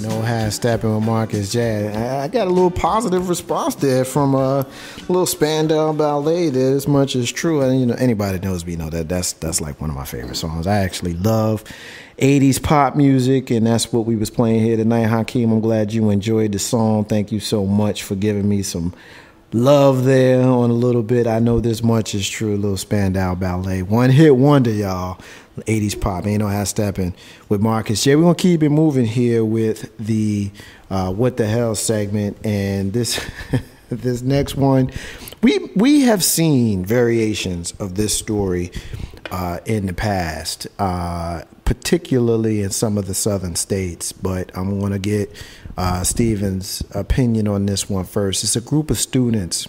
No half stepping with Marcus Jazz. I got a little positive response there from a little Spandau Ballet. That as much as true, and you know, anybody that knows me know that's like one of my favorite songs. I actually love 80s pop music, and that's what we was playing here tonight. Hakeem, I'm glad you enjoyed the song. Thank you so much for giving me some love there on a little bit. I know this much is true. A little Spandau Ballet, one hit wonder, y'all. 80s pop, ain't no half stepping with Marcus J. We're gonna keep it moving here with the what the hell segment, and this this next one, we have seen variations of this story in the past, particularly in some of the southern states. But I'm gonna get Steven's opinion on this one first. It's a group of students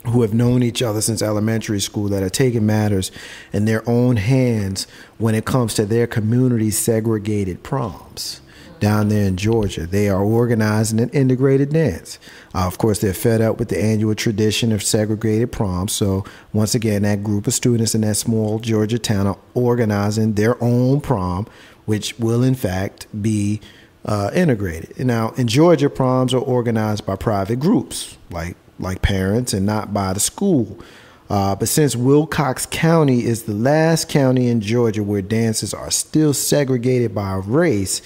who have known each other since elementary school that are taking matters in their own hands when it comes to their community's segregated proms down there in Georgia. They are organizing an integrated dance. Of course, they're fed up with the annual tradition of segregated proms. So once again, that group of students in that small Georgia town are organizing their own prom, which will in fact be integrated. Now, in Georgia, proms are organized by private groups, like parents, and not by the school. But since Wilcox County is the last county in Georgia where dances are still segregated by race,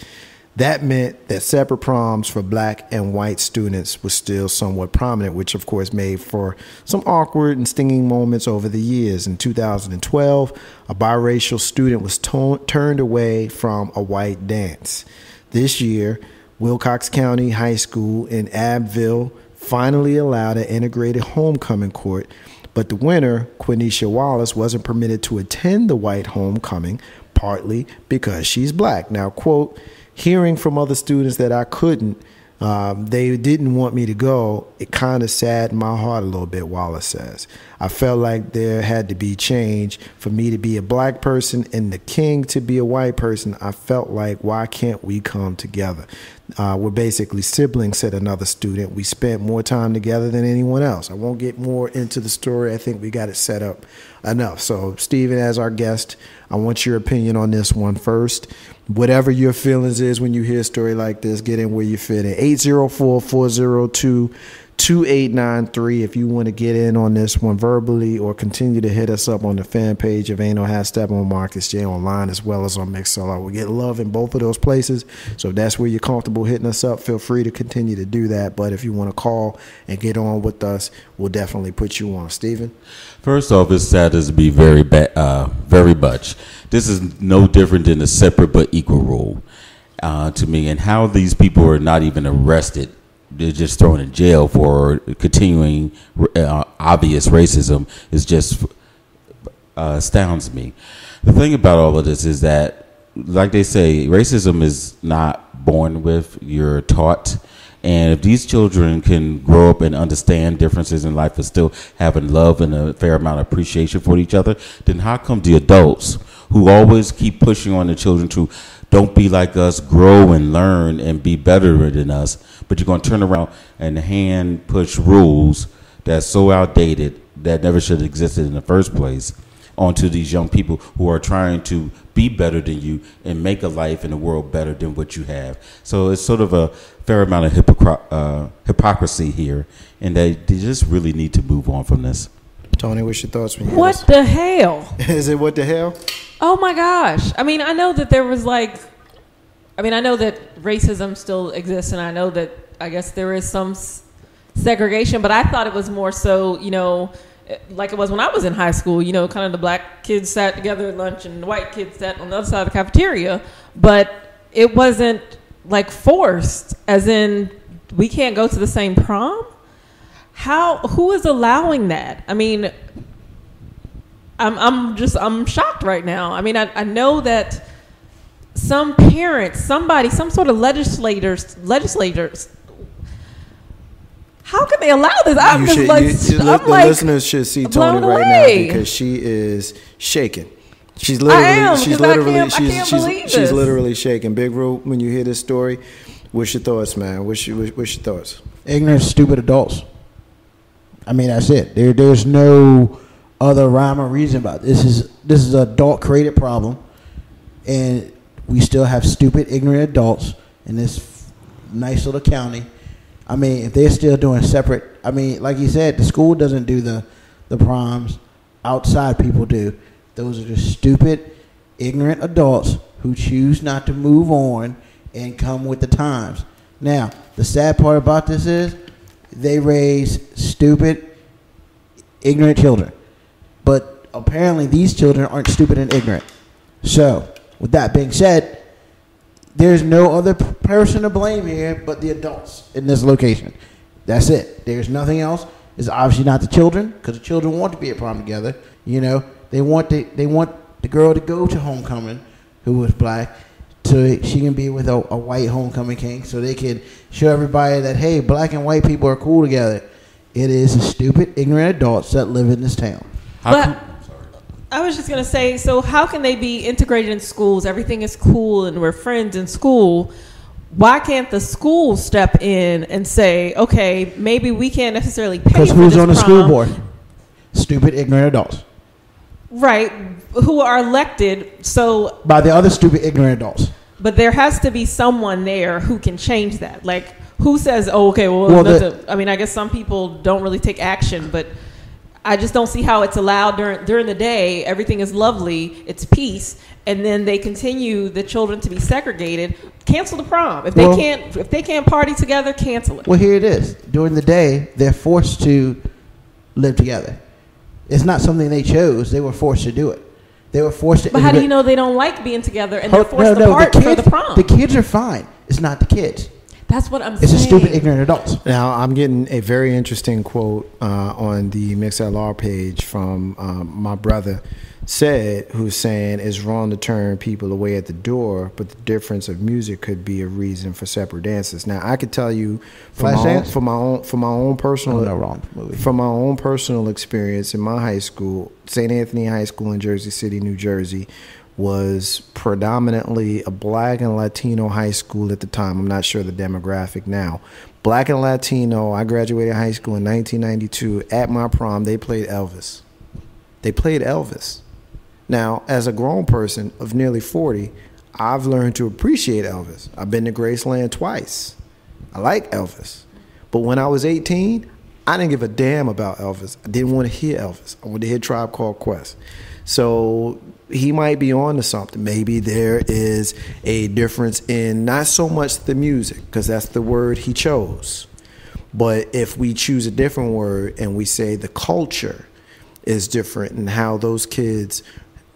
that meant that separate proms for black and white students was still somewhat prominent, which of course made for some awkward and stinging moments over the years. In 2012, a biracial student was turned away from a white dance. This year, Wilcox County High School in Abbeville finally allowed an integrated homecoming court, but the winner, Quenisha Wallace, wasn't permitted to attend the white homecoming, partly because she's black. Now, quote, hearing from other students that I couldn't, they didn't want me to go, it kind of saddened my heart a little bit, Wallace says. I felt like there had to be change for me to be a black person and the king to be a white person. I felt like, why can't we come together? We're basically siblings, said another student. We spent more time together than anyone else. I won't get more into the story. I think we got it set up enough. So, Steven, as our guest, I want your opinion on this one first. Whatever your feelings is when you hear a story like this, get in where you fit in. 804-402-2893 if you want to get in on this one verbally, or continue to hit us up on the fan page of Ain't No Half Steppin' with Marcus J online, as well as on Mixlr. We get love in both of those places, so if that's where you're comfortable hitting us up, feel free to continue to do that. But if you want to call and get on with us, we'll definitely put you on. Steven? First off, it's sad to be very much. This is no different than a separate but equal rule to me, and how these people are not even arrested. They're just thrown in jail for continuing obvious racism is just astounds me. The thing about all of this is that, like they say, racism is not born with, you're taught. And if these children can grow up and understand differences in life and still having love and a fair amount of appreciation for each other, then how come the adults who always keep pushing on the children to don't be like us, grow and learn and be better than us, but you're going to turn around and hand push rules that's so outdated that never should have existed in the first place onto these young people who are trying to be better than you and make a life in the world better than what you have. So it's sort of a fair amount of hypocrisy here, and they just really need to move on from this. Tony, what's your thoughts? What the hell? Is it what the hell? Oh my gosh. I mean, I know that there was I know that racism still exists, and I know that I guess there is some segregation, but I thought it was more so, like it was when I was in high school, kind of the black kids sat together at lunch and the white kids sat on the other side of the cafeteria, but it wasn't like forced, as in we can't go to the same prom. Who is allowing that? I mean, I'm shocked right now. I mean, I know that some parents, some sort of legislators, how can they allow this? The listeners should see Tony right now, because she is shaking. She's literally shaking. Big Root, when you hear this story, what's your thoughts, man? What's your thoughts? Ignorant, stupid adults. I mean, that's it. There's no other rhyme or reason about it. This is an adult created problem, and we still have stupid, ignorant adults in this nice little county. I mean, if they're still doing separate, I mean, like you said, the school doesn't do the proms. Outside people do. Those are just stupid, ignorant adults who choose not to move on and come with the times. Now, the sad part about this is they raise stupid, ignorant children. But apparently these children aren't stupid and ignorant. So, with that being said, there's no other person to blame here but the adults in this location. That's it. There's nothing else. It's obviously not the children, because the children want to be at prom together. You know, they want the girl to go to homecoming, who was black, so she can be with a white homecoming king, so they can show everybody that, hey, black and white people are cool together. It is the stupid, ignorant adults that live in this town. But I was just going to say, so how can they be integrated in schools? Everything is cool and we're friends in school. Why can't the school step in and say, okay, maybe we can't necessarily pay for this Because who's on the prom. school board? Stupid, ignorant adults. Right, who are elected, so... By the other stupid, ignorant adults. But there has to be someone there who can change that. Like, who says, oh, okay, I mean, I guess some people don't really take action, but I just don't see how it's allowed during the day. Everything is lovely, it's peace, and then they continue the children to be segregated. Cancel the prom. If they can't party together, cancel it. Well, here it is. During the day, they're forced to live together. It's not something they chose. They were forced to do it. They were forced to. But how do you know they don't like being together and they're forced to part for the prom? The kids are fine. It's not the kids. That's what I'm saying. It's the stupid, ignorant adults. Now, I'm getting a very interesting quote on the MixLR page from my brother Said, who's saying it's wrong to turn people away at the door, but the difference of music could be a reason for separate dances. Now, I could tell you from my own personal experience in my high school, St. Anthony High School in Jersey City, New Jersey, was predominantly a black and Latino high school at the time. I'm not sure the demographic now. Black and Latino. I graduated high school in 1992. At my prom, they played Elvis. Now, as a grown person of nearly 40, I've learned to appreciate Elvis. I've been to Graceland twice. I like Elvis. But when I was 18, I didn't give a damn about Elvis. I didn't want to hear Elvis. I wanted to hear Tribe Called Quest. So he might be on to something. Maybe there is a difference in not so much the music, because that's the word he chose. But if we choose a different word and we say the culture is different and how those kids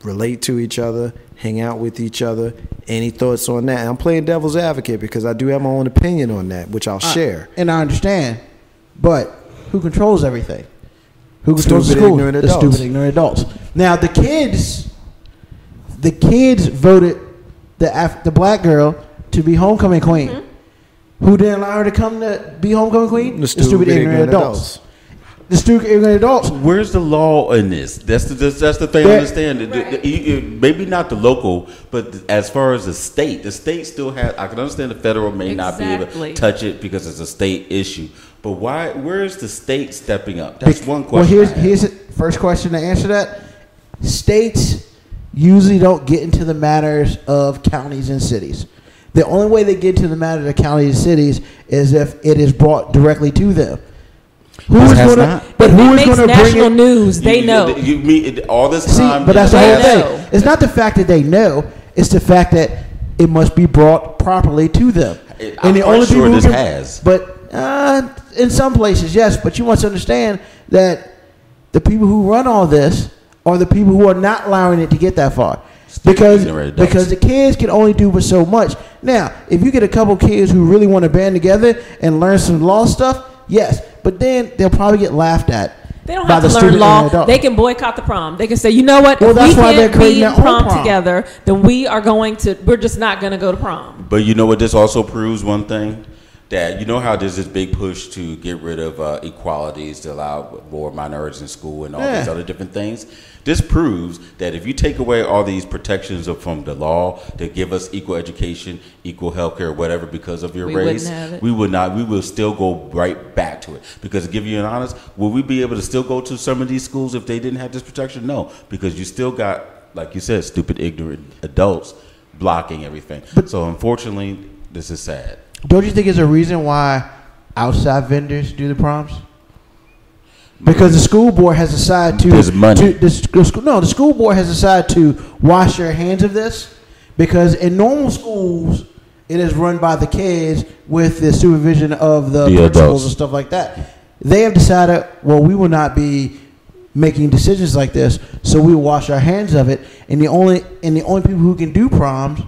relate to each other, hang out with each other. Any thoughts on that? And I'm playing devil's advocate because I do have my own opinion on that, which I'll share. And I understand, but who controls everything? Who controls the school? The stupid, ignorant adults. Now, the kids voted the black girl to be homecoming queen. Mm-hmm. Who didn't allow her to come to be homecoming queen? The stupid, ignorant adults. The stupid, ignorant adults. Where's the law in this? That's the thing. I understand. Right. Maybe not the local, but as far as the state still has. I can understand the federal may not be able to touch it because it's a state issue. But why? Where is the state stepping up? That's one question. Well, here's the first question to answer that. States usually don't get into the matters of counties and cities. The only way they get into the matters of counties and cities is if it is brought directly to them. Who is going to bring it? News? They know. You mean all this time? See, but that's the whole thing. It's not the fact that they know. It's the fact that it must be brought properly to them. I'm quite sure this has. But in some places, yes. But you must understand that the people who run all this are the people who are not allowing it to get that far. Because the kids can only do but so much. Now, if you get a couple kids who really want to band together and learn some law stuff, yes. But then they'll probably get laughed at. They don't have to learn law. They can boycott the prom. They can say, you know what? If we can't be in prom together, then we're just not going to go to prom. But you know what this also proves? One thing, that you know how there's this big push to get rid of equalities to allow more minorities in school and all these other different things. This proves that if you take away all these protections from the law that give us equal education, equal health care, whatever, because of your race, we will still go right back to it. Because to give you an honest, will we be able to still go to some of these schools if they didn't have this protection? No, because you still got, like you said, stupid, ignorant adults blocking everything. So unfortunately, this is sad. Don't you think there's a reason why outside vendors do the proms? Because the school board has decided to. There's money. The school board has decided to wash their hands of this, because in normal schools it is run by the kids with the supervision of the principals adults and stuff like that. They have decided, well, we will not be making decisions like this, so we will wash our hands of it. And the only people who can do proms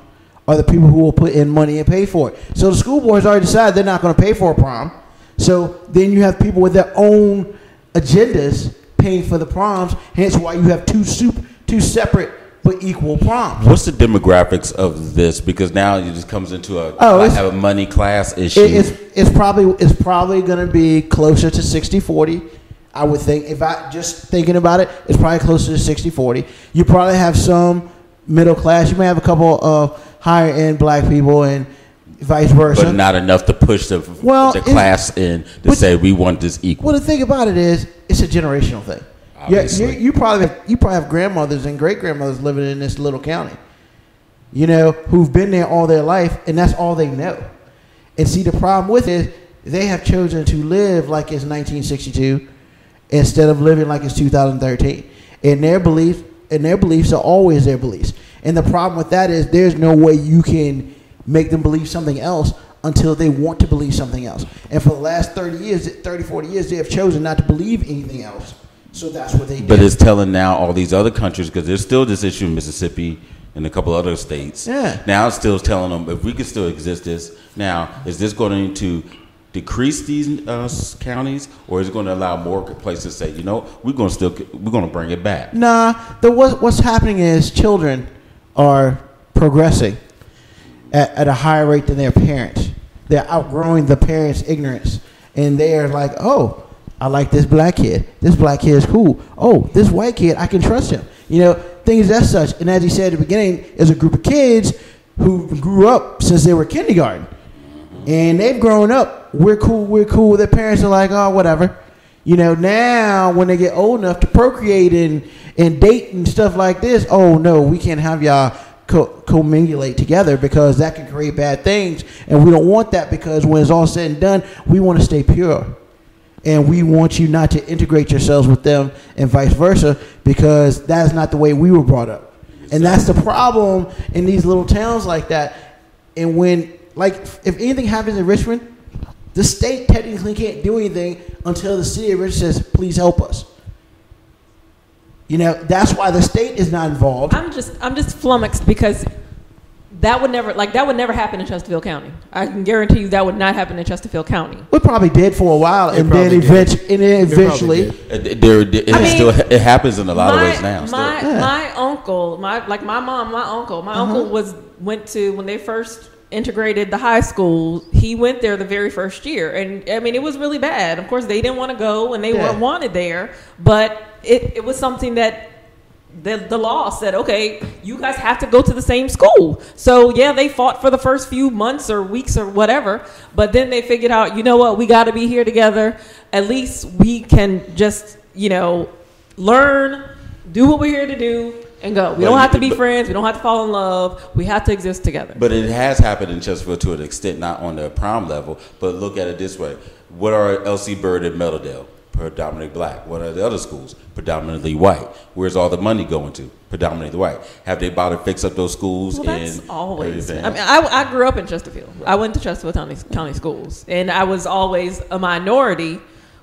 are the people who will put in money and pay for it. So the school board has already decided they're not going to pay for a prom. So then you have people with their own agendas paying for the proms. Hence why you have two separate but equal proms. What's the demographics of this? Because now it just comes into I have a money class issue. It's probably going to be closer to 60-40. I would think, if I just thinking about it, it's probably closer to 60-40. You probably have some middle class. You may have a couple of higher end black people and vice versa. But not enough to push the class in to say we want this equal. Well, the thing about it is, it's a generational thing. Yeah, you probably have grandmothers and great grandmothers living in this little county, who've been there all their life, and that's all they know. And see, the problem with it, they have chosen to live like it's 1962 instead of living like it's 2013. And their beliefs are always their beliefs. And the problem with that is there's no way you can make them believe something else until they want to believe something else. And for the last 40 years, they have chosen not to believe anything else. So that's what they do. But it's telling now all these other countries, because there's still this issue in Mississippi and a couple other states. Yeah. Now it's still telling them, if we can still exist this, now is this going to decrease these counties, or is it going to allow more places to say, we're going to bring it back? Nah, what's happening is children are progressing at a higher rate than their parents. They're outgrowing the parents' ignorance, and they are like, oh, I like this black kid. This black kid is cool. Oh, this white kid, I can trust him. Things as such. And as he said at the beginning, is a group of kids who grew up since they were kindergarten. And they've grown up. We're cool. Their parents are like, oh, whatever. Now when they get old enough to procreate and date and stuff like this, oh, no, we can't have y'all commingulate together because that can create bad things. And we don't want that, because when it's all said and done, we want to stay pure. And we want you not to integrate yourselves with them and vice versa, because that's not the way we were brought up. And that's the problem in these little towns like that. And when, if anything happens in Richmond, the state technically can't do anything until the city of Richmond says, please help us. That's why the state is not involved. I'm just flummoxed, because that would never happen in Chesterfield County. I can guarantee you that would not happen in Chesterfield County. It probably did for a while, and then eventually, it happens in a lot of ways now. My uncle, my uncle went to, when they first integrated the high school, he went there the very first year, and I mean, it was really bad. Of course, they didn't want to go, and they weren't wanted there, but it was something that the law said, okay, you guys have to go to the same school. So yeah, they fought for the first few months or weeks or whatever, but then they figured out, we got to be here together. At least we can just, learn, do what we're here to do, and go. We don't have to be friends. We don't have to fall in love. We have to exist together. But it has happened in Chesterfield to an extent, not on the prom level, but look at it this way. What are L.C. Bird and Meadowdale? Predominantly black. What are the other schools? Predominantly white. Where's all the money going to? Predominantly white. Have they bothered to fix up those schools? Well, that's always. I mean, I grew up in Chesterfield. I went to Chesterfield County schools, and I was always a minority,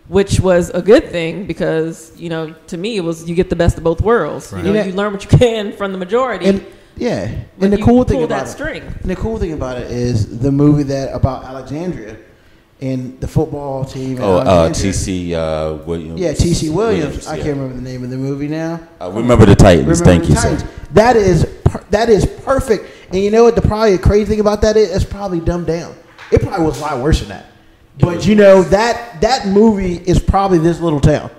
which was a good thing, because to me it was, you get the best of both worlds. Right. You learn what you can from the majority. And the cool thing about the cool thing about it is the movie about Alexandria. And the football team. T.C. Williams. Yeah, T.C. Williams. I can't remember the name of the movie now. Remember the Titans. Thank you, sir. That is perfect. And you know what? The crazy thing about that is, it's probably dumbed down. It probably was a lot worse than that. But that movie is probably this little town.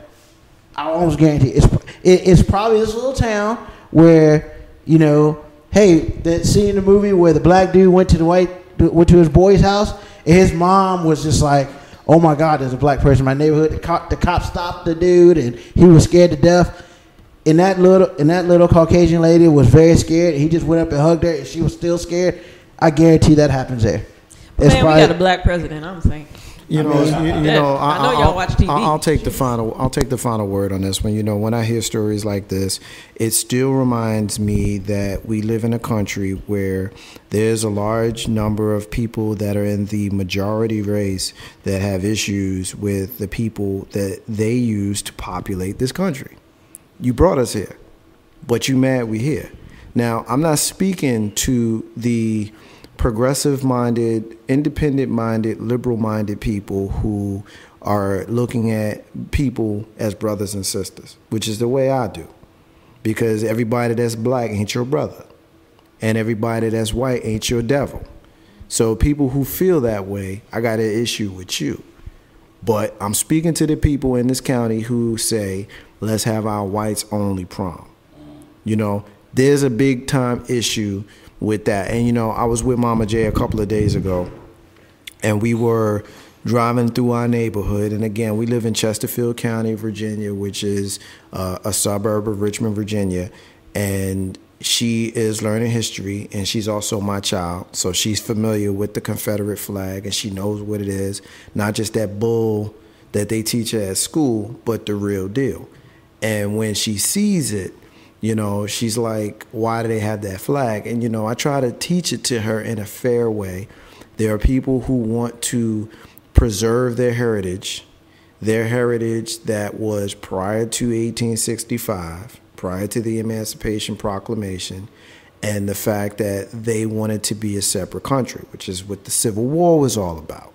I almost guarantee it's probably this little town where hey, that scene in the movie where the black dude went to his boy's house. And his mom was just like, oh my God, there's a black person in my neighborhood. The cop stopped the dude, and he was scared to death. And that little Caucasian lady was very scared. He just went up and hugged her, and she was still scared. I guarantee that happens there. It's Man, we got a black president. I'm saying. You know, I know y'all watch TV. I'll take the final word on this one. You know, when I hear stories like this, it still reminds me that we live in a country where there's a large number of people that are in the majority race that have issues with the people that they use to populate this country. You brought us here, but you mad we here. Now, I'm not speaking to the progressive-minded, independent-minded, liberal-minded people who are looking at people as brothers and sisters, which is the way I do. Because everybody that's black ain't your brother. And everybody that's white ain't your devil. So people who feel that way, I got an issue with you. But I'm speaking to the people in this county who say, let's have our whites-only prom. You know, there's a big-time issue with that. And, you know, I was with Mama J a couple of days ago, and we were driving through our neighborhood. And again, we live in Chesterfield County, Virginia, which is a suburb of Richmond, Virginia. And she is learning history, and she's also my child. So she's familiar with the Confederate flag, and she knows what it is. Not just that bull that they teach her at school, but the real deal. And when she sees it, you know, she's like, why do they have that flag? And, you know, I try to teach it to her in a fair way. There are people who want to preserve their heritage that was prior to 1865, prior to the Emancipation Proclamation, and the fact that they wanted to be a separate country, which is what the Civil War was all about.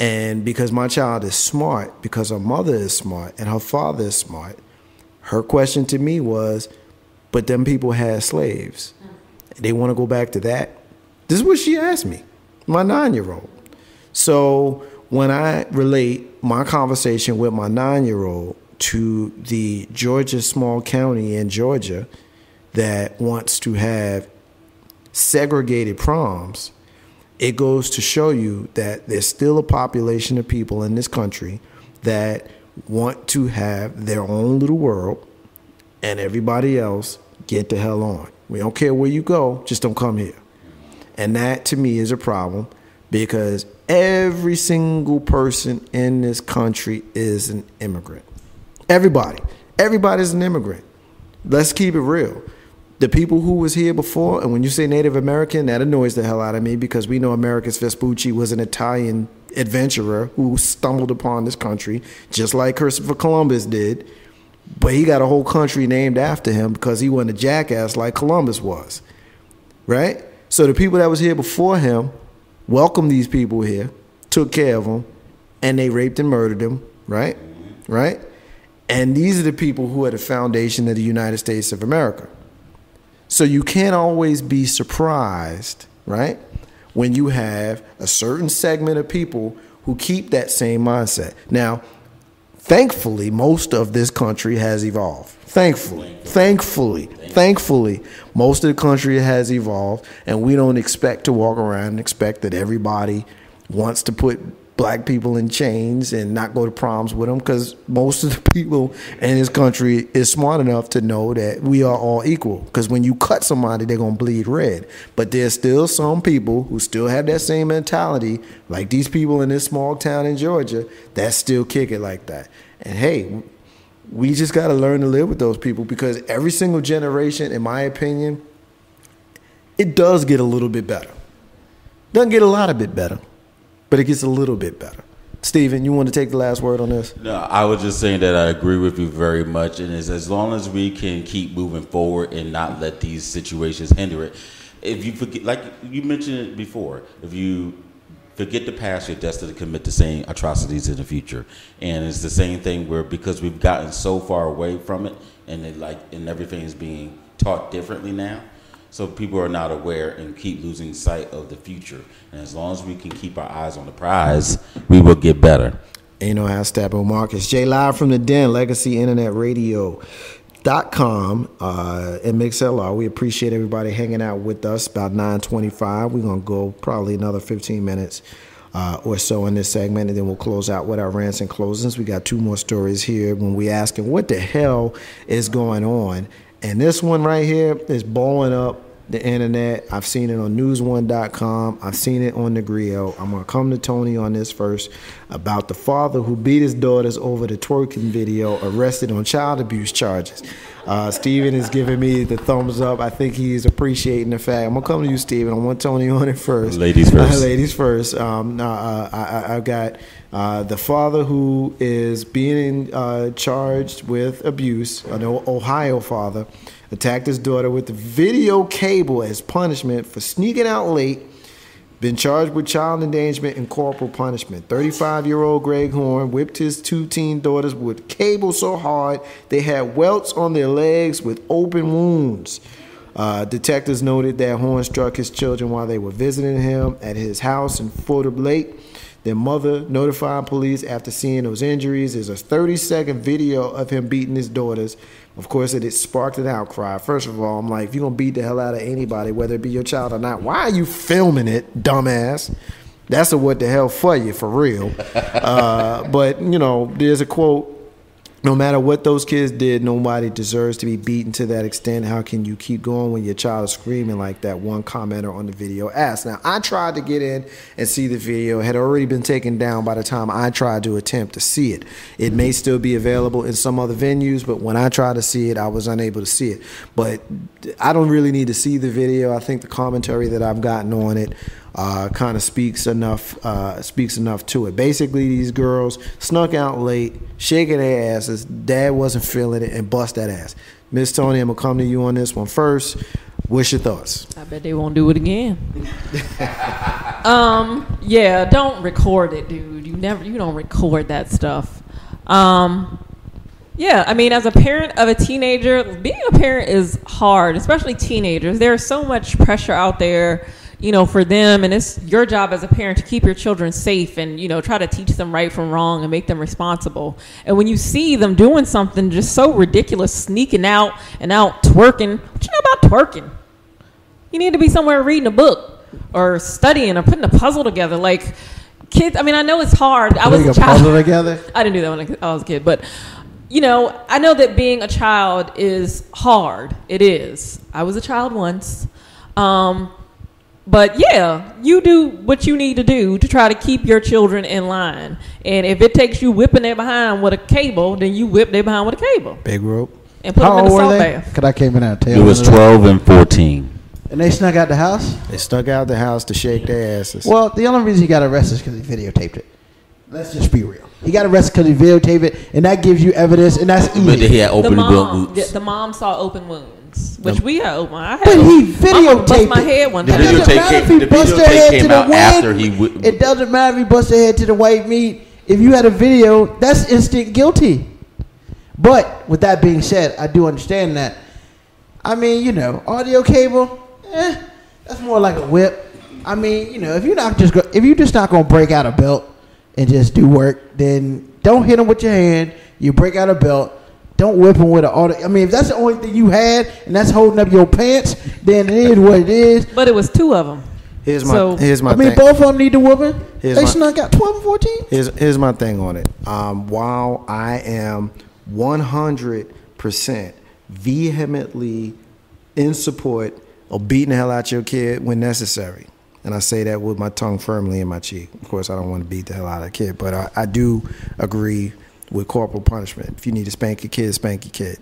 And because my child is smart, because her mother is smart and her father is smart, her question to me was, but them people had slaves. They want to go back to that? This is what she asked me, my 9-year-old. So when I relate my conversation with my 9-year-old to the Georgia small county in Georgia that wants to have segregated proms, it goes to show you that there's still a population of people in this country that want to have their own little world, and everybody else get the hell on. We don't care where you go, just don't come here. And that to me is a problem, because every single person in this country is an immigrant. Everybody's an immigrant. Let's keep it real. The people who was here before, and when you say Native American, that annoys the hell out of me, because we know Americus Vespucci was an Italian adventurer who stumbled upon this country, just like Christopher Columbus did. But he got a whole country named after him because he wasn't a jackass like Columbus was, right? So the people that was here before him welcomed these people here, took care of them, and they raped and murdered them, right? Right? And these are the people who are the foundation of the United States of America. So you can't always be surprised, right, when you have a certain segment of people who keep that same mindset. Now, thankfully, most of this country has evolved. Thankfully, most of the country has evolved, and we don't expect to walk around and expect that everybody wants to put black people in chains and not go to proms with them, because most of the people in this country is smart enough to know that we are all equal. Because when you cut somebody, they're going to bleed red. But there's still some people who still have that same mentality, like these people in this small town in Georgia, that still kick it like that. And hey, we just got to learn to live with those people, because every single generation, in my opinion, it does get a little bit better. Doesn't get a lot of bit better, but it gets a little bit better. Steven, you want to take the last word on this? No, I was just saying that I agree with you very much, and it's as long as we can keep moving forward and not let these situations hinder it. If you forget, like you mentioned it before, if you forget the past, you're destined to commit the same atrocities in the future. And it's the same thing where, because we've gotten so far away from it, and everything is being taught differently now, so people are not aware and keep losing sight of the future. And as long as we can keep our eyes on the prize, we will get better. And you know how Steppin Marcus J, live from the den, Legacy Internet Radio.com and MixLR. We appreciate everybody hanging out with us. About 9:25. We're gonna go probably another 15 minutes or so in this segment, and then we'll close out with our rants and closings. We got 2 more stories here when we asking what the hell is going on. And this one right here is blowing up the internet. I've seen it on news1.com. I've seen it on the grill. I'm going to come to Tony on this first about the father who beat his daughters over the twerking video, arrested on child abuse charges. Steven is giving me the thumbs up. I think he's appreciating the fact. I'm going to come to you, Steven. I want Tony on it first. Ladies first. Ladies first. I've got the father who is being charged with abuse, an Ohio father, attacked his daughter with the video cable as punishment for sneaking out late. Been charged with child endangerment and corporal punishment. 35-year-old Greg Horn whipped his 2 teen daughters with cable so hard they had welts on their legs with open wounds. Detectives noted that Horn struck his children while they were visiting him at his house in Fordham Lake. Their mother notified police after seeing those injuries. There's a 30-second video of him beating his daughters. Of course, it sparked an outcry. First of all, I'm like, if you're going to beat the hell out of anybody, whether it be your child or not, why are you filming it, dumbass? That's a what the hell for you, for real. But, you know, there's a quote, no matter what those kids did, nobody deserves to be beaten to that extent. How can you keep going when your child is screaming like that? One commenter on the video asked. Now, I tried to get in and see the video. It had already been taken down by the time I tried to attempt to see it. It may still be available in some other venues, but when I tried to see it, I was unable to see it. But I don't really need to see the video. I think the commentary that I've gotten on it kind of speaks enough to it. Basically, these girls snuck out late, shaking their asses. Dad wasn't feeling it and bust that ass. Miss Tony, I'm gonna come to you on this one first. What's your thoughts? I bet they won't do it again. Yeah, don't record it, dude. You don't record that stuff. Yeah, I mean, as a parent of a teenager, being a parent is hard, especially teenagers. There's so much pressure out there, you know, for them, and it's your job as a parent to keep your children safe and, you know, try to teach them right from wrong and make them responsible. And when you see them doing something just so ridiculous, sneaking out and out twerking, what you know about twerking? You need to be somewhere reading a book or studying or putting a puzzle together. Like, kids, I mean, I know it's hard. I was a child. Puzzle together? I didn't do that when I was a kid, but you know, I know that being a child is hard. It is. I was a child once. But yeah, you do what you need to do to try to keep your children in line. And if it takes you whipping their behind with a cable, then you whip their behind with a cable. Big rope. And put them in the salt they? bath. Because I came in out It was 12 and 14. And they snuck out the house? They stuck out the house to shake their asses. Well, the only reason he got arrested is because he videotaped it. Let's just be real. He got arrested because he videotaped it, and that gives you evidence, and that's easy. But he had open wounds. The mom saw open wounds, which we had open. I had But he videotaped bust my head one The time. It doesn't matter if he the bust their videotape head came to the out after he white. It doesn't matter if he bust their head to the white meat. If you had a video, that's instant guilty. But with that being said, I do understand that. I mean, you know, audio cable, that's more like a whip. I mean, you know, if you're just not gonna break out a belt and just do work, then don't hit him with your hand. You break out a belt. Don't whip him with an auto. I mean, if that's the only thing you had and that's holding up your pants, then it is what it is. But it was 2 of them. Here's my I mean, thing. both of them need to whooping. Here's They my- snuck out 12 and 14. Here's my thing on it. While I am 100% vehemently in support of beating the hell out your kid when necessary, and I say that with my tongue firmly in my cheek. Of course, I don't want to beat the hell out of a kid, but I do agree with corporal punishment. If you need to spank your kid, spank your kid.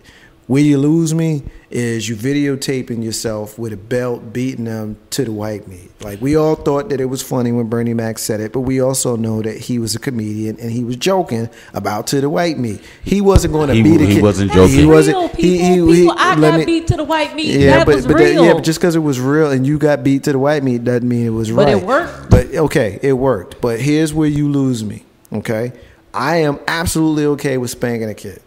Where you lose me is you videotaping yourself with a belt beating them to the white meat. Like, we all thought that it was funny when Bernie Mac said it, but we also know that he was a comedian and he was joking about to the white meat. He wasn't going to beat a kid. He wasn't joking. He wasn't. Real people. I got beat to the white meat. That was real. But just because it was real and you got beat to the white meat doesn't mean it was right. But it worked. But okay, it worked. But here's where you lose me. Okay, I am absolutely okay with spanking a kid.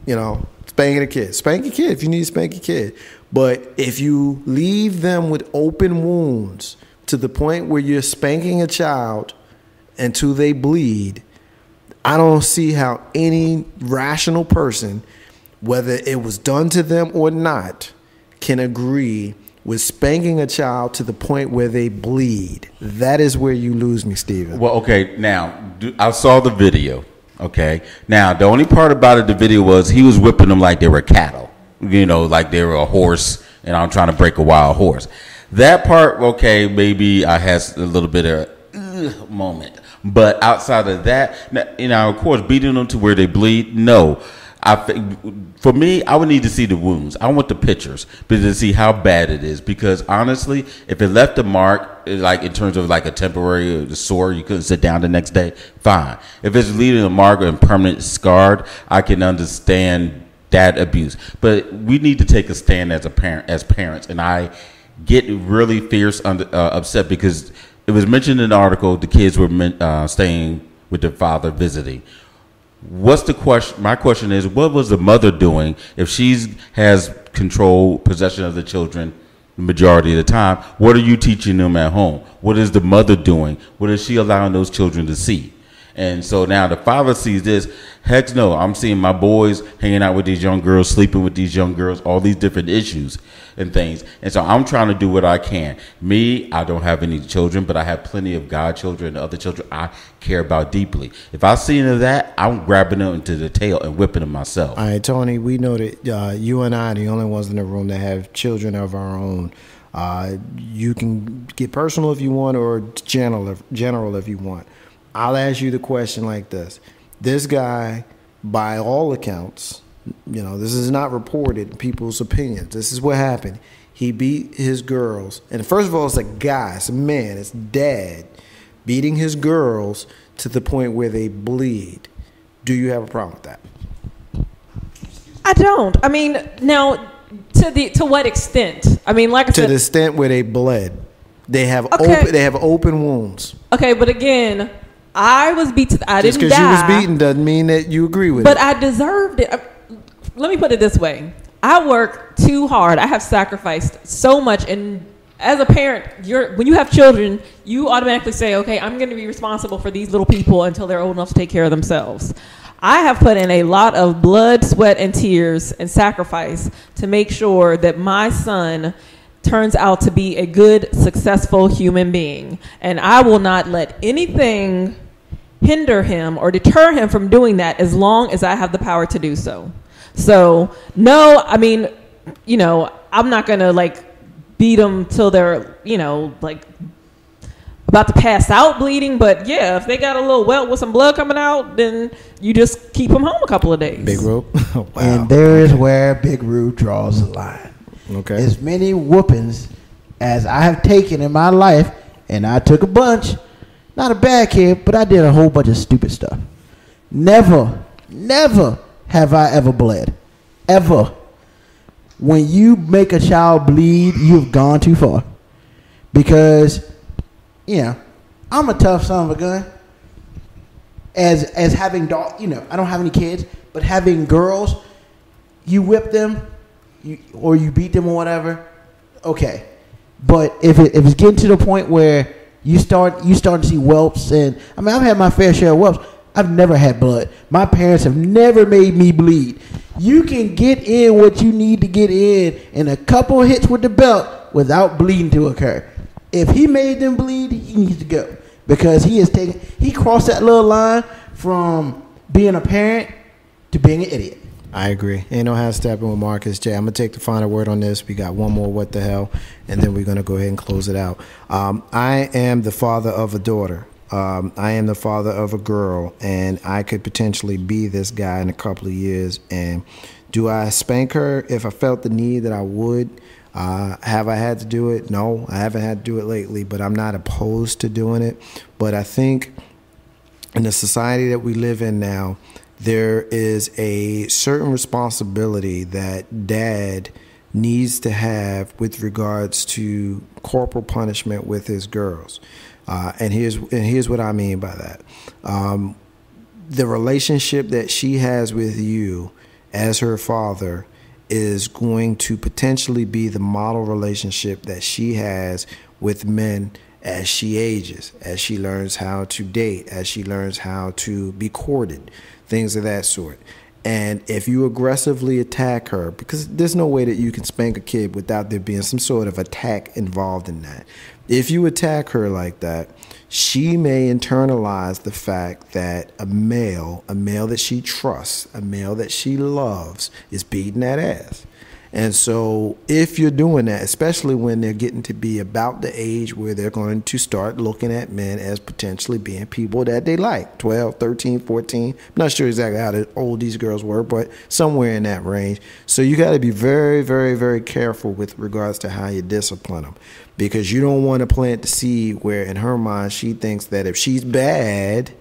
You know, spanking a kid. Spank your kid if you need to spank your kid. But if you leave them with open wounds to the point where you're spanking a child until they bleed, I don't see how any rational person, whether it was done to them or not, can agree with spanking a child to the point where they bleed. That is where you lose me, Steven. Well, okay, now, I saw the video, okay? Now, the only part about it, the video was he was whipping them like they were cattle, you know, like they were a horse, and I'm trying to break a wild horse. That part, okay, maybe I had a little bit of moment. But outside of that, of course, beating them to where they bleed, no. For me, I would need to see the wounds. I want the pictures, but to see how bad it is. Because honestly, if it left a mark, like in terms of like a temporary sore, you couldn't sit down the next day, fine. If it's leaving a mark and permanent scarred, I can understand that abuse. But we need to take a stand as parents, and I get really fierce, upset because it was mentioned in the article the kids were staying with their father visiting. What's the question? My question is, what was the mother doing if she has control, possession of the children the majority of the time? What are you teaching them at home? What is the mother doing? What is she allowing those children to see? And so now the father sees this. Heck no, I'm seeing my boys hanging out with these young girls, sleeping with these young girls, all these different issues and things. And so I'm trying to do what I can. Me, I don't have any children, but I have plenty of godchildren and other children I care about deeply. If I see any of that, I'm grabbing them into the tail and whipping them myself. All right, Tony, we know that you and I are the only ones in the room that have children of our own. You can get personal if you want, or general if you want. I'll ask you the question like this. This guy, by all accounts, this is not reported, people's opinions. This is what happened. He beat his girls. And first of all, it's a guy, it's a man, it's dad beating his girls to the point where they bleed. Do you have a problem with that? I don't. I mean, now, to what extent? I mean, like I said, to the extent where they bled. They have open wounds. Okay, but again, I was beat. I Just didn't die. because you was beaten doesn't mean that you agree with it. But I deserved it. Let me put it this way. I work too hard. I have sacrificed so much. And as a parent, when you have children, you automatically say, okay, I'm going to be responsible for these little people until they're old enough to take care of themselves. I have put in a lot of blood, sweat, and tears and sacrifice to make sure that my son turns out to be a good, successful human being. And I will not let anything hinder him or deter him from doing that as long as I have the power to do so. So, no, I mean, I'm not going to beat them till they're, about to pass out bleeding. But yeah, if they got a little welt with some blood coming out, then you just keep them home a couple of days. Big Rube. Wow. And there is where Big Rube draws the line. Okay. As many whoopings as I have taken in my life, and I took a bunch, not a bad kid, but I did a whole bunch of stupid stuff. Never have I ever bled. Ever. When you make a child bleed, you've gone too far. Because, I'm a tough son of a gun. As having I don't have any kids, but having girls, you whip them, or you beat them or whatever, okay. But if it's getting to the point where you start to see whelps, and I mean, I've had my fair share of whelps. I've never had blood. My parents have never made me bleed. You can get in what you need to get in a couple hits with the belt without bleeding to occur. If he made them bleed, he needs to go, because he crossed that little line from being a parent to being an idiot. I agree. Ain't no half stepping with Marcus J. I'm going to take the final word on this. We got one more what the hell, and then we're going to go ahead and close it out. I am the father of a daughter. I am the father of a girl, and I could potentially be this guy in a couple of years. And do I spank her if I felt the need that I would? Have I had to do it? No, I haven't had to do it lately, but I'm not opposed to doing it. But I think in the society that we live in now, there is a certain responsibility that dad needs to have with regards to corporal punishment with his girls. And here's what I mean by that. The relationship that she has with you as her father is going to potentially be the model relationship that she has with men as she ages, as she learns how to date, as she learns how to be courted, things of that sort. And if you aggressively attack her, because there's no way that you can spank a kid without there being some sort of attack involved in that. If you attack her like that, she may internalize the fact that a male that she trusts, a male that she loves, is beating that ass. And so if you're doing that, especially when they're getting to be about the age where they're going to start looking at men as potentially being people that they like, 12, 13, 14. I'm not sure exactly how old these girls were, but somewhere in that range. So you got to be very, very, very careful with regards to how you discipline them, because you don't want to plant the seed where in her mind she thinks that if she's bad,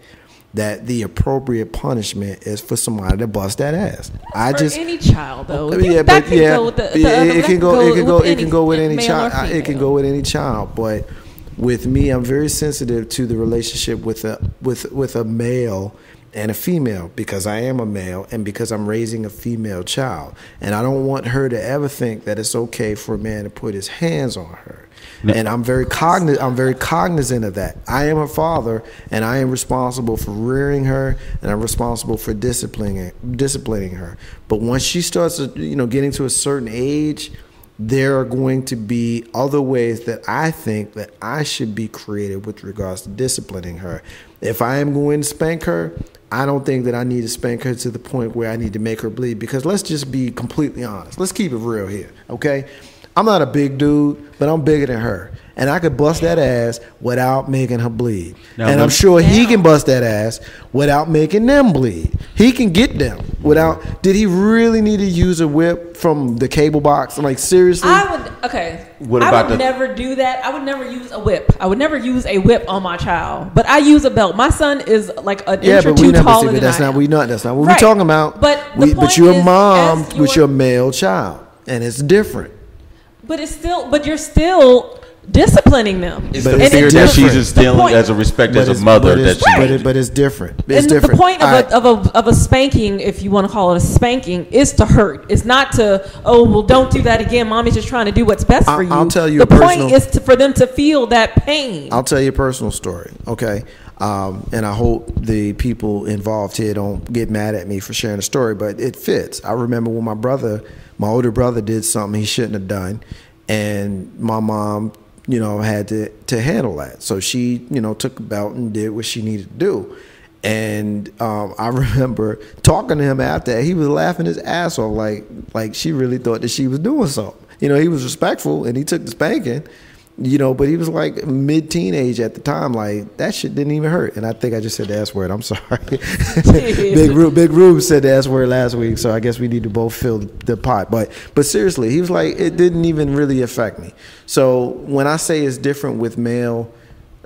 that the appropriate punishment is for somebody to bust that ass. Any child though. Yeah, that but can yeah, go with the, it can go with any male or child. It can female. go with any child. But with me, I'm very sensitive to the relationship with a male and a female, because I am a male and because I'm raising a female child, and I don't want her to ever think that it's okay for a man to put his hands on her. No. And I'm very cognizant of that. I am her father, and I am responsible for rearing her, and I'm responsible for disciplining her. But once she starts, getting to a certain age, there are going to be other ways that I think that I should be creative with regards to disciplining her. If I am going to spank her, I don't think that I need to spank her to the point where I need to make her bleed, because let's just be completely honest. Let's keep it real here, okay? I'm not a big dude, but I'm bigger than her. And I could bust that ass without making her bleed. And I'm sure he can bust that ass without making them bleed. He can get them without... Did he really need to use a whip from the cable box? Like, seriously? I would never do that. I would never use a whip. I would never use a whip on my child. But I use a belt. My son is like an inch or two taller than I am. That's not what we're talking about. But you're a mom with your male child. And it's different. But you're still disciplining them. It's the fear that she's instilling as a respect as a mother. But it's different. It's different. The point of a spanking, if you want to call it a spanking, is to hurt. It's not to, don't do that again. Mommy's just trying to do what's best for you. I'll tell you the point is for them to feel that pain. I'll tell you a personal story, okay? And I hope the people involved here don't get mad at me for sharing the story, but it fits. I remember when my older brother did something he shouldn't have done, and my mom, had to handle that. So she, took a belt and did what she needed to do. And I remember talking to him after that. He was laughing his ass off, like she really thought that she was doing something. He was respectful and he took the spanking, but he was like mid-teenage at the time. Like, that shit didn't even hurt. And I think I just said the S word. I'm sorry. Big Rube said the S word last week, so I guess we need to both fill the pot. But seriously, he was like, it didn't even really affect me. So when I say it's different with male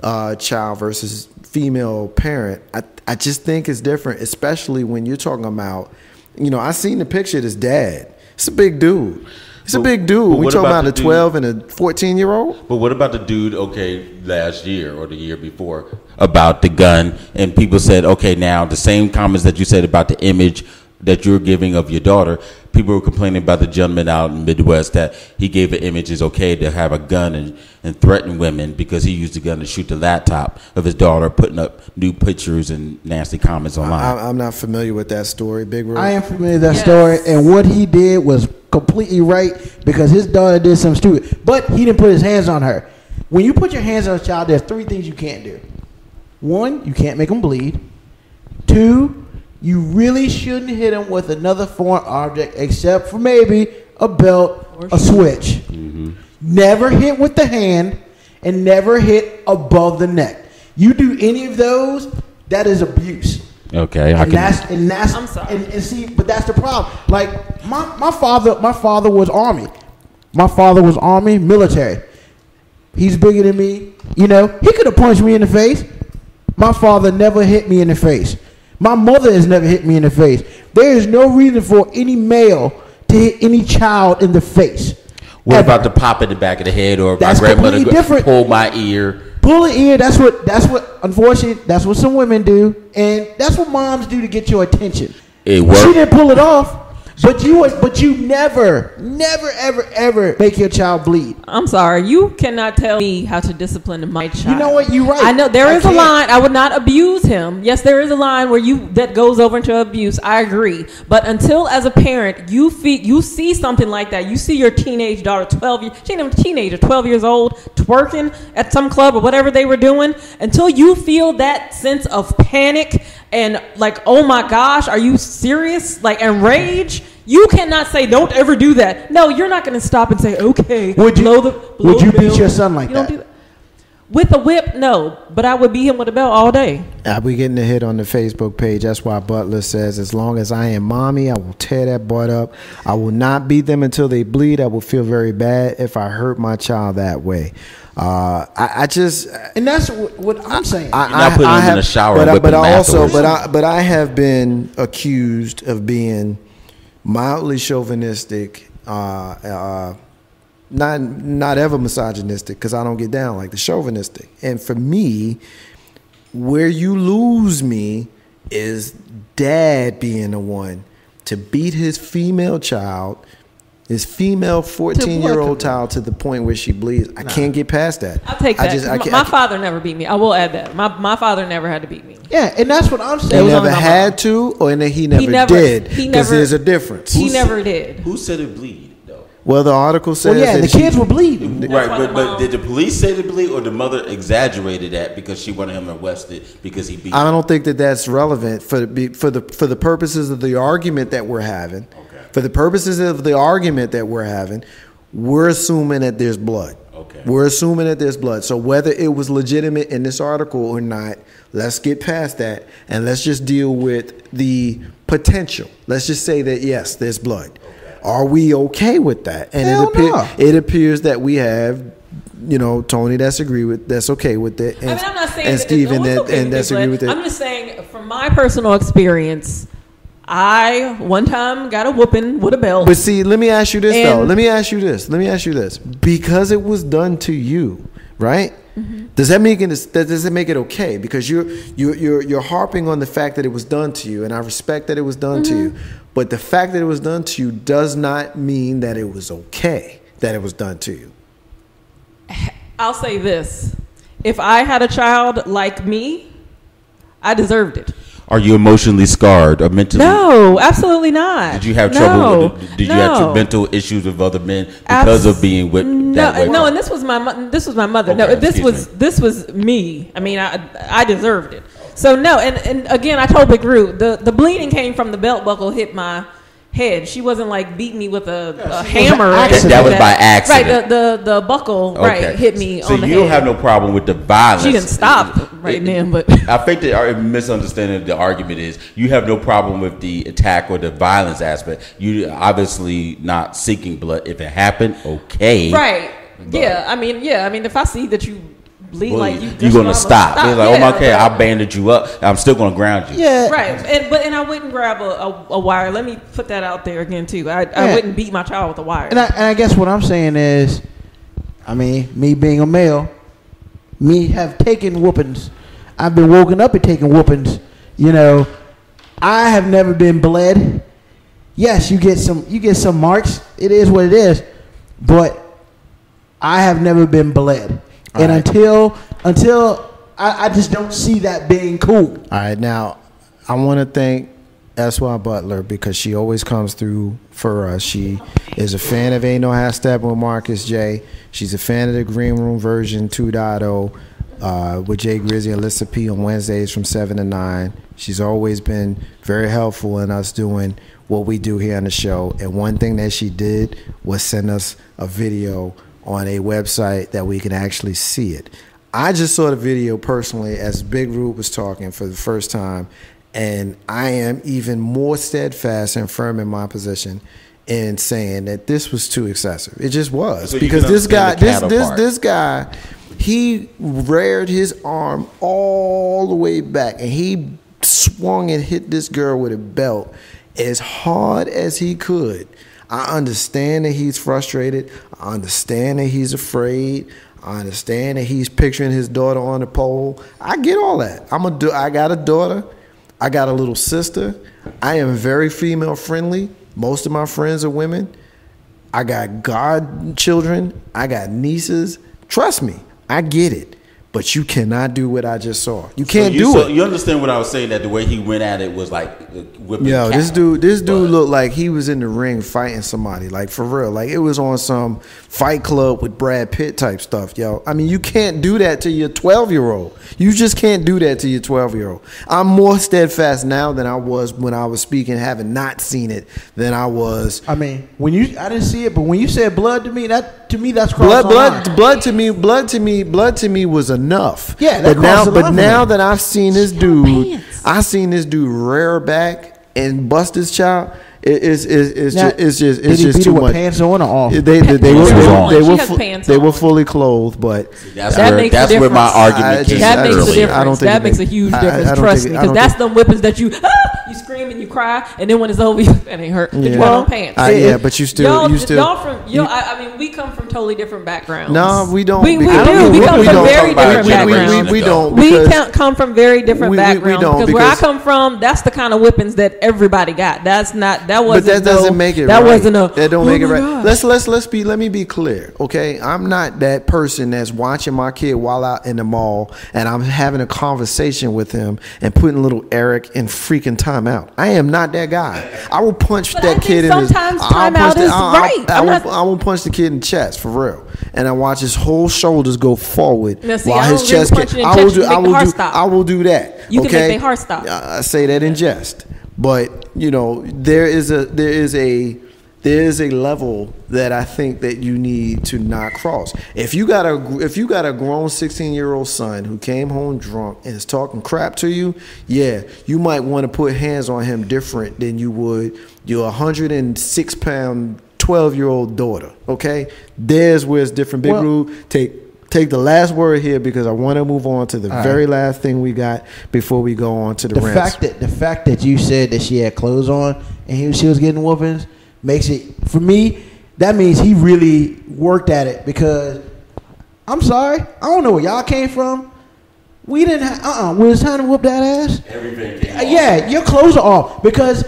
child versus female parent, I just think it's different, especially when you're talking about, I seen the picture of this dad. It's a big dude. It's a big dude. We talking about a 12 and a 14-year-old. But what about the dude, last year or the year before, about the gun, and people said, now the same comments that you said about the image that you're giving of your daughter, people were complaining about the gentleman out in the Midwest that he gave an image it's okay to have a gun and threaten women because he used the gun to shoot the laptop of his daughter, putting up new pictures and nasty comments online. I'm not familiar with that story, Big Ro. I am familiar with that story, and what he did was completely right, because his daughter did something stupid, but he didn't put his hands on her. When you put your hands on a child, there's 3 things you can't do. 1, you can't make them bleed. 2, you really shouldn't hit them with another foreign object except for maybe a belt, a switch. Mm-hmm. Never hit with the hand, and never hit above the neck. You do any of those, that is abuse. Okay, I'm sorry. And see, but that's the problem. Like my father was Army. My father was Army, military. He's bigger than me. He could have punched me in the face. My father never hit me in the face. My mother has never hit me in the face. There is no reason for any male to hit any child in the face. What about the pop in the back of the head, or that's my grandmother different. Pull my ear? Pull the ear. That's what. Unfortunately, that's what some women do, and that's what moms do to get your attention. It worked. She didn't pull it off. But you never, ever make your child bleed. I'm sorry. You cannot tell me how to discipline my child. You know what? You're right. I know there is a line. I would not abuse him. Yes, there is a line where that goes over into abuse. I agree. But until, as a parent, you see something like that. You see your teenage daughter, 12 years. She ain't even a teenager, 12 years old, twerking at some club or whatever they were doing. Until you feel that sense of panic and like, oh my gosh, are you serious? Like, and rage. You cannot say, don't ever do that. No, you're not going to stop and say, okay. Would you beat belt. your son like You don't that? do that? With a whip, no. But I would beat him with a belt all day. I'll be getting a hit on the Facebook page. That's why Butler says, as long as I am mommy, I will tear that butt up. I will not beat them until they bleed. I will feel very bad if I hurt my child that way. I just, And that's what I'm saying. You're not putting them in the shower and whipping them afterwards. but I have been accused of being mildly chauvinistic, not ever misogynistic, because I don't get down like the chauvinistic. And for me, where you lose me is dad being the one to beat his female child, his female 14-year-old child, to the point where she bleeds. I can't get past that. I'll take that. My father never beat me. I will add that. My father never had to beat me. Yeah, and that's what I'm saying. He never had to, or he never did, because there's a difference. He never did. Who said it bleed, though? Well, the article says that the kids were bleeding. Right, but did the police say it bleed, or the mother exaggerated that because she wanted him arrested because he beat her? I don't think that's relevant for the purposes of the argument that we're having. Okay. For the purposes of the argument that we're having, we're assuming that there's blood. Okay. We're assuming that there's blood. So whether it was legitimate in this article or not, let's get past that and let's just deal with the potential. Let's just say that, yes, there's blood. Okay. Are we okay with that? And it appears that we have, Tony that's okay with it. And, I'm not saying and Stephen that's agree with it. I'm just saying, from my personal experience, I one time got a whooping with a belt. But see, let me ask you this though. Let me ask you this. Because it was done to you, right? Mm-hmm. Does that make it okay? Because you're harping on the fact that it was done to you, and I respect that it was done to you. But the fact that it was done to you does not mean that it was okay that it was done to you. I'll say this: if I had a child like me, I deserved it. Are you emotionally scarred or mentally? No, absolutely not. Did you have trouble? Did you have mental issues with other men because of being whipped that way? No, and this was my mother. Okay, no, this was me. I mean, I deserved it. So no, and again, I told Big Roo, the bleeding came from the belt buckle hit my head. She wasn't like beating me with a hammer. That was by accident. Right, the buckle hit me on the head. So you don't have no problem with the violence. She didn't stop then, but I think the misunderstanding of the argument is you have no problem with the attack or the violence aspect. You obviously not seeking blood. If it happened, okay. Right. I mean, if I see that you bleed like you're gonna stop. It's like, okay, I banded you up. I'm still gonna ground you. Yeah. Right. And I wouldn't grab a wire. Let me put that out there again too. I wouldn't beat my child with a wire. And I guess what I'm saying is, I mean, me being a male, me have taken whoopings. I've been woken up and taking whoopings. I have never been bled. Yes, you get some marks. It is what it is. But I have never been bled. And until I just don't see that being cool. All right, now I want to thank S.Y. Butler because she always comes through for us. She is a fan of Ain't No Half Steppin' with Marcus J. She's a fan of the Green Room version 2.0 with Jay Grizzy and Alyssa P on Wednesdays from 7 to 9. She's always been very helpful in us doing what we do here on the show. And one thing that she did was send us a video on a website that we can actually see it. I just saw the video personally as Big Root was talking for the first time, and I am even more steadfast and firm in my position in saying that this was too excessive. It just was. So because this guy, he reared his arm all the way back, and he swung and hit this girl with a belt as hard as he could. I understand that he's frustrated. I understand that he's afraid. I understand that he's picturing his daughter on the pole. I get all that. I got a daughter. I got a little sister. I am very female friendly. Most of my friends are women. I got godchildren. I got nieces. Trust me, I get it. but you cannot do what I just saw. You can't do it. You understand what I was saying? That the way he went at it was like whipping. Yo, this dude looked like he was in the ring fighting somebody, like for real. Like it was on some Fight Club with Brad Pitt type stuff, yo. I mean, you can't do that to your 12-year-old. You just can't do that to your 12-year-old. I'm more steadfast now than I was when I was speaking, having not seen it, than I was. I mean, I didn't see it, but when you said blood to me, that's crossed blood to me was enough. Yeah, but now that I've seen this dude, rear back and bust his child. It's just too much. Pants on or off? They were fully clothed, but that's where my argument came. That makes a difference. That makes a huge difference. Trust me, because that's them whippings that you scream and you cry, and then when it's over, that ain't hurt. You got on pants. But you still. I mean, we come from totally different backgrounds. No, we don't. We do. We come from very different backgrounds. We don't. We come from very different backgrounds. Because where I come from, that's the kind of whippings that everybody got. That's not. But that doesn't make it that right. That don't make it right. Let me be clear, okay? I'm not that person that's watching my kid while out in the mall and I'm having a conversation with him and putting little Eric in freaking timeout. I am not that guy. I will punch that kid in his. Sometimes timeout is right. I will punch the kid in the chest for real, and I watch his whole shoulders go forward while his chest. I will do that. You can make their heart stop. I say that in jest. But you know, there is a level that I think that you need to not cross. If you got a grown 16-year-old son who came home drunk and is talking crap to you, yeah, you might want to put hands on him different than you would your 106-pound 12-year-old daughter. Okay, there's where it's different. Big Rude, take the last word here because I want to move on to the very last thing we got before we go on to the rants. The fact that you said that she had clothes on and she was getting whoopings makes it, for me, that means he really worked at it, because I'm sorry, I don't know where y'all came from. We didn't have, when it's time to whoop that ass, everything came off. Yeah, your clothes are off, because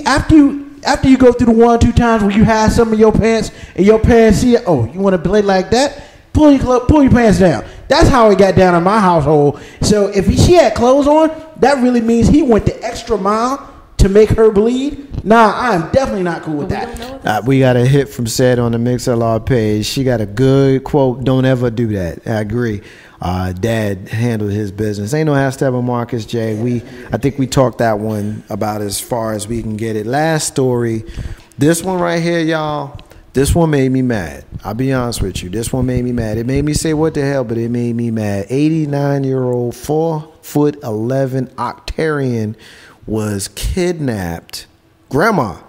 after you go through the 1 or 2 times where you hide some of your pants and your parents see it, you want to play like that? Pull your pants down. That's how it got down in my household. So if she had clothes on, that really means he went the extra mile to make her bleed. Nah, I am definitely not cool with that. We got a hit from Said on the MixLR page. She got a good quote. Don't ever do that. I agree. Dad handled his business. Ain't no hashtag with Marcus J. I think we talked that one about as far as we can get it. Last story. This one right here, y'all. This one made me mad. I'll be honest with you. This one made me mad. It made me say, what the hell? But it made me mad. 89-year-old, 4'11" octarian was kidnapped. Grandma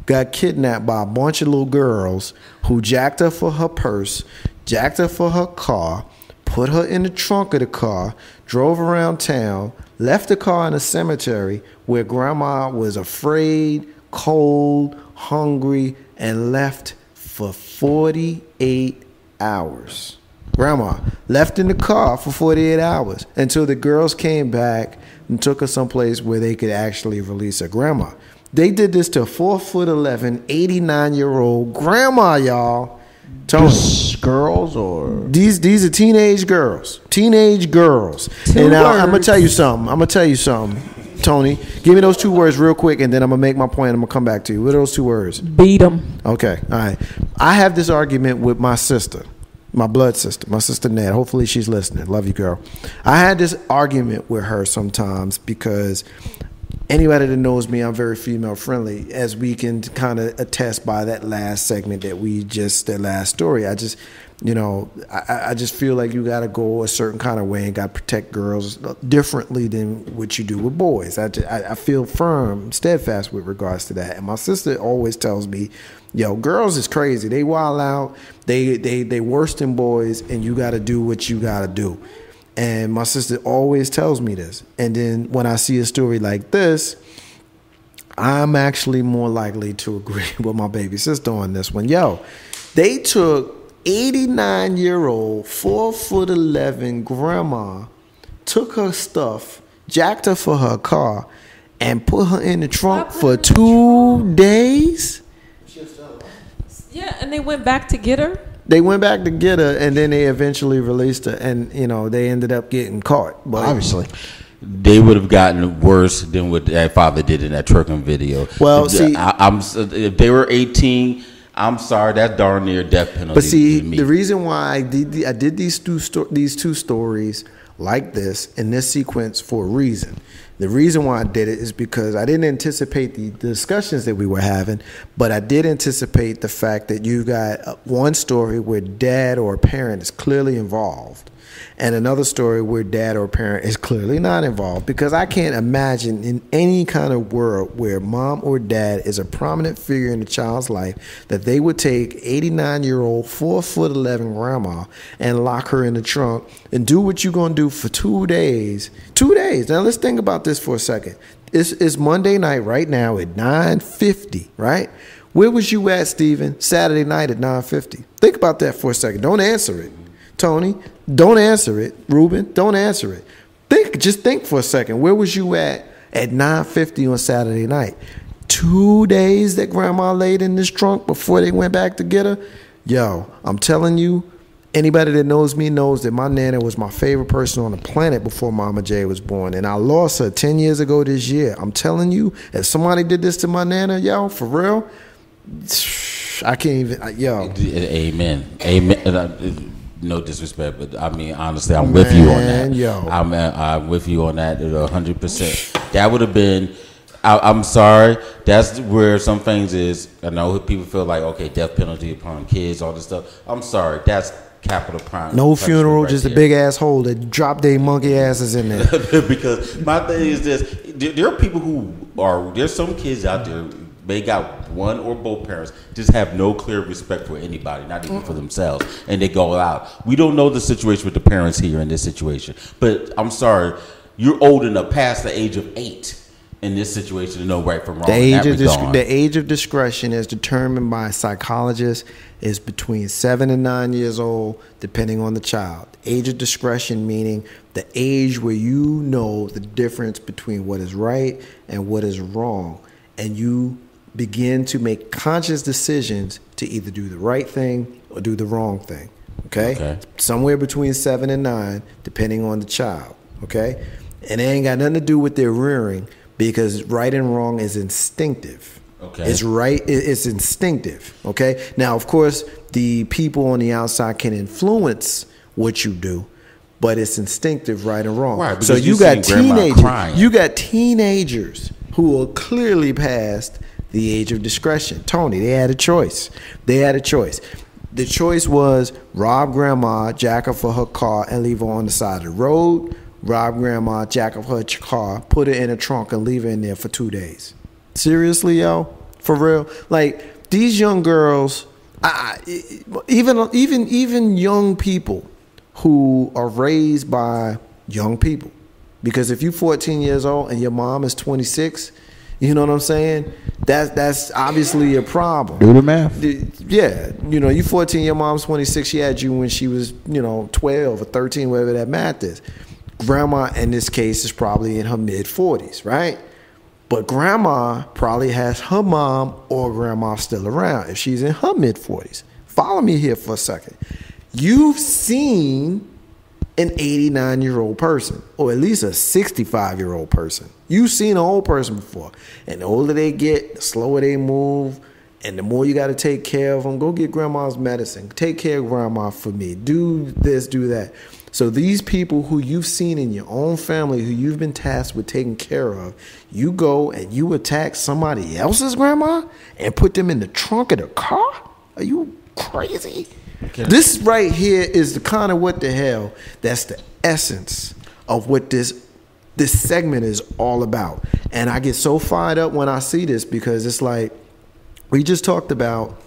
got kidnapped by a bunch of little girls who jacked her for her purse, jacked her for her car, put her in the trunk of the car, drove around town, left the car in a cemetery where grandma was afraid, cold, hungry, and left for 48 hours. Grandma left in the car for 48 hours until the girls came back and took her someplace where they could actually release her. Grandma. They did this to 4'11", 89-year-old grandma, y'all. Tony. Just girls or these are teenage girls. Teenage girls. And now I'm gonna tell you something. Tony, give me those 2 words real quick, and then I'm gonna make my point. I'm gonna come back to you. What are those 2 words? Beat them. Okay, all right. I have this argument with my sister, my blood sister, my sister Ned. Hopefully she's listening. Love you, girl. I had this argument with her sometimes because anybody that knows me, I'm very female friendly, as we can kind of attest by that last segment that last story. I just feel like you got to go a certain kind of way and got to protect girls differently than what you do with boys. I feel firm, steadfast with regards to that. And my sister always tells me, yo, girls is crazy. They wild out. They worse than boys, and you got to do what you got to do. And my sister always tells me this. And then when I see a story like this, I'm actually more likely to agree with my baby sister on this one. Yo, they took 89-year-old, 4'11" grandma, took her stuff, jacked her for her car, and put her in the trunk for 2 days. Yeah, and they went back to get her. They went back to get her, and then they eventually released her, and they ended up getting caught. But Obviously. They would have gotten worse than what that father did in that twerking video. Well, see, if they were 18, I'm sorry, that's darn near death penalty. But see, to me. the reason why I did these two stories like this in this sequence for a reason. The reason why I did it is because I didn't anticipate the discussions that we were having, but I did anticipate the fact that you got one story where dad or parent is clearly involved, and another story where dad or parent is clearly not involved, because I can't imagine in any kind of world where mom or dad is a prominent figure in the child's life that they would take 89-year-old 4'11" grandma and lock her in the trunk and do what you're going to do for 2 days. 2 days. Now let's think about this for a second. It's Monday night right now at 9:50, right? Where was you at, Steven, Saturday night at 9:50? Think about that for a second. Don't answer it. Tony, don't answer it. Ruben, don't answer it. Just think for a second. Where was you at 9:50 on Saturday night? 2 days that grandma laid in this trunk before they went back to get her? Yo, I'm telling you, anybody that knows me knows that my nana was my favorite person on the planet before Mama J was born. And I lost her 10 years ago this year. I'm telling you, if somebody did this to my nana, yo, for real, I can't even, yo. Amen. Amen. No disrespect, but I mean, honestly, I'm with you on that. Yo. I'm with you on that 100%. That would have been, I'm sorry, that's where some things is. I know people feel like, okay, death penalty upon kids, all this stuff. I'm sorry, that's capital crime. No funeral, just a big ass hole that drop their monkey asses in there. Because my thing is this, there are people there's some kids out there, they got one or both parents, just have no clear respect for anybody, not even for themselves, and they go out. We don't know the situation with the parents here in this situation, but I'm sorry, you're old enough past the age of 8 in this situation to know right from wrong. The age of discretion is determined by psychologists is between 7 and 9 years old, depending on the child. Age of discretion meaning the age where you know the difference between what is right and what is wrong, and you begin to make conscious decisions to either do the right thing or do the wrong thing. Okay? Somewhere between 7 and 9, depending on the child. Okay? And it ain't got nothing to do with their rearing, because right and wrong is instinctive. Okay. It's instinctive. Okay? Now, of course, the people on the outside can influence what you do, but it's instinctive, right and wrong. Right, so you got teenagers who are clearly past the age of discretion. Tony, they had a choice. The choice was rob grandma, jack her for her car, and leave her on the side of the road. Rob grandma, jack up her car, put her in a trunk, and leave her in there for 2 days. Seriously, yo? For real? Like, these young girls, even young people who are raised by young people. Because if you're 14 years old and your mom is 26, you know what I'm saying? That's obviously a problem. Do the math. Yeah. You 14, your mom's 26. She had you when she was, 12 or 13, whatever that math is. Grandma, in this case, is probably in her mid-40s, right? But grandma probably has her mom or grandma still around if she's in her mid-40s. Follow me here for a second. You've seen an 89-year-old person, or at least a 65-year-old person. You've seen an old person before. And the older they get, the slower they move, and the more you got to take care of them. Go get grandma's medicine. Take care of grandma for me. Do this, do that. So these people who you've seen in your own family, who you've been tasked with taking care of, you go and you attack somebody else's grandma and put them in the trunk of the car? Are you crazy? Okay. This right here is the kind of what the hell. That's the essence of what this segment is all about. And I get so fired up when I see this, because it's like, I just talked about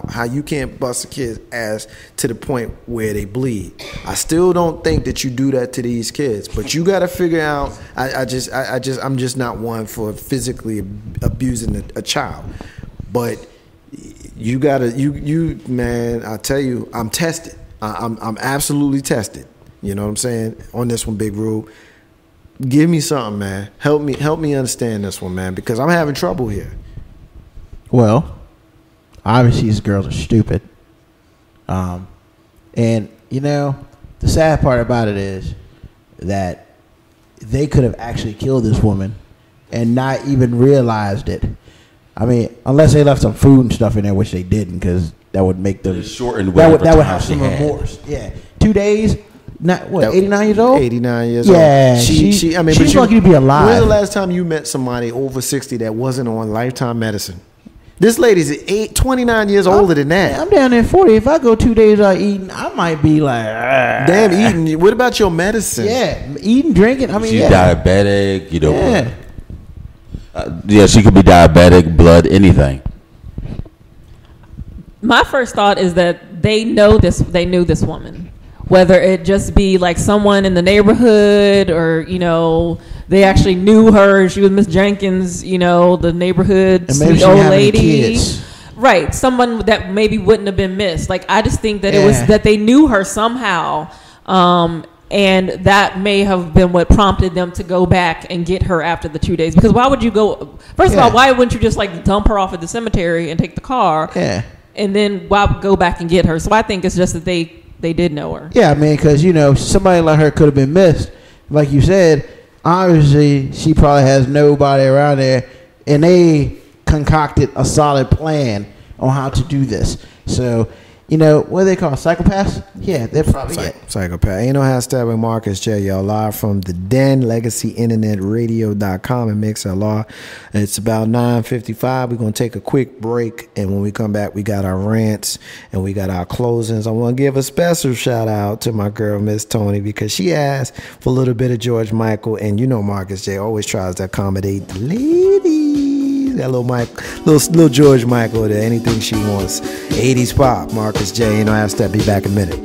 how you can't bust a kid's ass to the point where they bleed. I still don't think that you do that to these kids, but you got to figure out. I'm just not one for physically abusing a child, but you gotta, man. I tell you, I'm tested. I'm absolutely tested. You know what I'm saying on this one, Big Rube. Give me something, man. Help me understand this one, man, because I'm having trouble here. Well, obviously these girls are stupid. And you know, the sad part about it is that they could have actually killed this woman and not even realized it. I mean, unless they left some food and stuff in there, which they didn't, because that would make them shorten that would whatever have time some she had. remorse. Yeah, 2 days. Not what? 89 years old. 89 years Yeah, old. she. I mean, but she's lucky to be alive. When's the last time you met somebody over 60 that wasn't on lifetime medicine? This lady's 29 years older than that. I'm down there 40. If I go 2 days without eating, I might be like, damn, eating. What about your medicine? yeah, eating, drinking. I mean, She's yeah. diabetic, you know. Yeah. Yeah, she could be diabetic, blood, anything. My first thought is that they knew this woman, whether it just be like someone in the neighborhood or, you know, they actually knew her. She was Miss Jenkins, you know, the neighborhood And maybe sweet she old having lady. kids. Right. Someone that maybe wouldn't have been missed. Like, I just think that it was Yeah. that they knew her somehow. And that may have been what prompted them to go back and get her after the 2 days. Because why would you go? First of Yeah. all, why wouldn't you just like dump her off at the cemetery and take the car? Yeah. And then why go back and get her? So I think it's just that they did know her. Yeah, I mean, because, you know, somebody like her could have been missed. Like you said, obviously, she probably has nobody around there, and they concocted a solid plan on how to do this. So, you know, what do they call psychopaths? Yeah, they're probably it. Psychopath. Ain't no hashtag with Marcus J. Y'all live from the Den, LegacyInternetRadio.com and MixLR. It's about 9:55. We're going to take a quick break. And when we come back, we got our rants and we got our closings. I want to give a special shout out to my girl, Miss Tony, because she asked for a little bit of George Michael. And you know, Marcus J. always tries to accommodate the ladies. That little George Michael there, anything she wants. 80s pop, Marcus J. Ain't no hashtag. Be back in a minute.